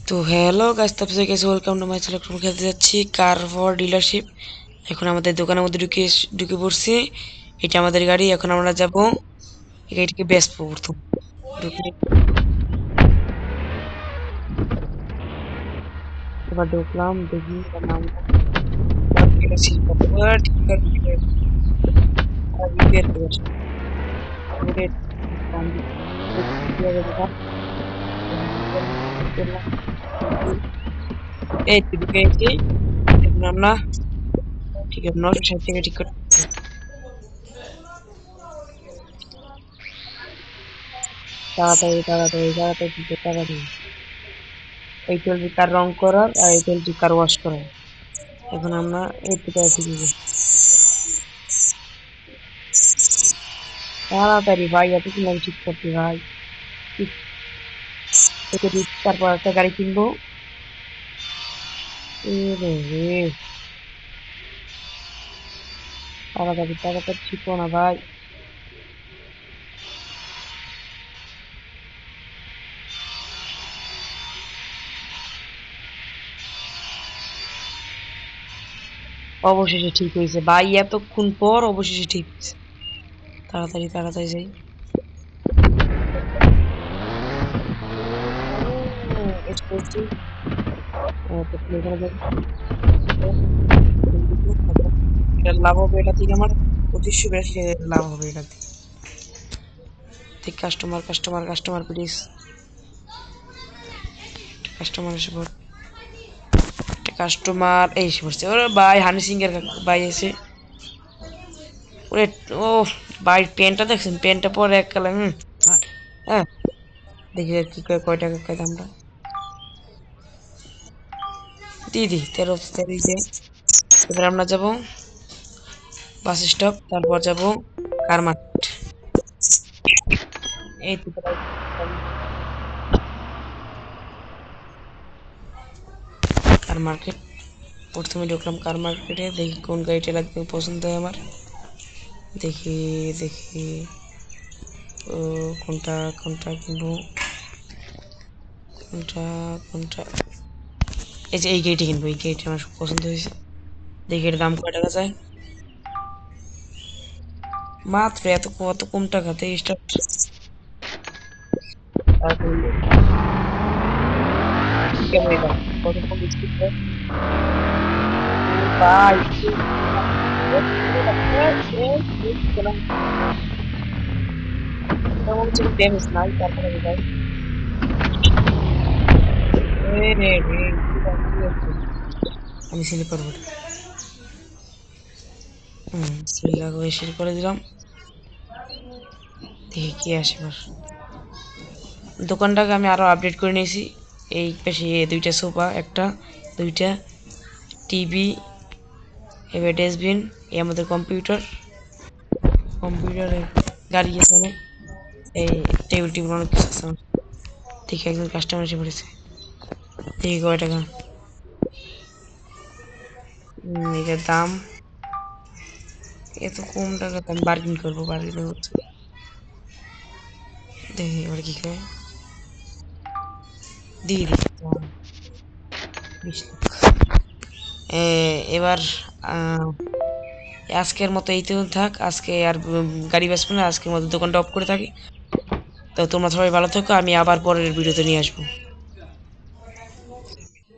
তো hello guys, তারপরে গেছে ওয়েলকাম টু মাই চ্যানেল। খেলতে যাচ্ছি কার ফর ডিলারশিপ। এখন আমাদের দোকানের মধ্যে ঢুকে পড়ছি। এটা আমাদের গাড়ি, এখন আমরা যাব এই গাড়িটিকে বেচবো। প্রথম ঢুকে এবার ঢুকলাম, দেখি এটার নাম ডিলারশিপ রিপেয়ার করে এই তো ঢুকে গেছি। এখন আমরা ঠিক আছে 960 টাকা ঠিক করতে তাড়াতাড়ি তাড়াতাড়ি তাড়াতাড়ি ঠিক করতে তাড়াতাড়ি। এই চলছে কার রং করার আর এই চলছে কার ওয়াশ করার। এখন আমরা এই তো ঠিক আছে। তাড়াতাড়ি ভাই, এত কি লাগে ঠিক করতে ভাই। থেকে দিই, তারপর একটা গাড়ি কিনবো। এ রে রে, তাড়াতাড়ি তাড়াতাড়ি শিখো না ভাই। অবশেষে ঠিক হয়েছে ভাই, এতক্ষণ পর অবশেষে ঠিক হয়েছে। তাড়াতাড়ি তাড়াতাড়ি যাই। এটা করছি, এখানে যাই। এটা লাভ হবে, এটা থেকে আমার 2582 লাভ হবে এটা থেকে। ঠিক customer customer customer please, customer এসে পড়। কাস্টমার এই এসে পড়ছে। ওরে ভাই, হানি সিং এর ভাই এসে। ওরে ও ভাই, পেনটা দেখছেন? পেনটা পরে এক কালার। হ্যাঁ, দেখি আর কি কয় টাকা কয় দামটা। দিদি 13 যে। এবার আমরা যাব বাস স্টপ, তারপর যাব কার মার্কেট। এই তো কার মার্কেট। প্রথমে ঢুকলাম কার মার্কেটে, দেখি কোন গাড়িটা লাগবে পছন্দ হয় আমার। দেখি দেখি ও কোনটা কোনটা কিনবো, কোনটা কোনটা। এই যে এই গাড়িটি কিনবো, এই গাড়িটি আমার খুব পছন্দ হয়েছে। দেখি এর দাম কয় টাকা যায়। মাত্র এত কম টাকাতে স্টার্ট। কেমন এটা, কত কম স্পিড ভাই। তেমন হচ্ছে ড্যামেজ নাই, তারপরে ভাই রে রে রে, আমি সিল করবো। সিল করে দিলাম। দেখি কি আসে এবার। দোকানটাকে আমি আরো আপডেট করে নিয়েছি। এই পাশে দুইটা সোফা, একটা দুইটা টিভি, এবার ডাস্টবিন, এই আমাদের কম্পিউটার। কম্পিউটারে গাড়ি আছে অনেক, এই টেবিল টেবিল অনেক কিছু আছে আমার। দেখি একজন কাস্টমার এসে পড়েছে। দেখি কয় টাকা। এটার দাম এত কম টাকা, আমি বার্গেন করবো, বার্গেন হচ্ছে। দেখি এবার কি খায়। দিয়ে দিই 20 লাখ। এবার আজকের মতো এইতে থাক। আজকে আর গাড়ি বেচবো না, আজকের মতো দোকানটা অফ করে থাকি। তো তোমরা সবাই ভালো থেকো, আমি আবার পরের ভিডিওতে নিয়ে আসবো।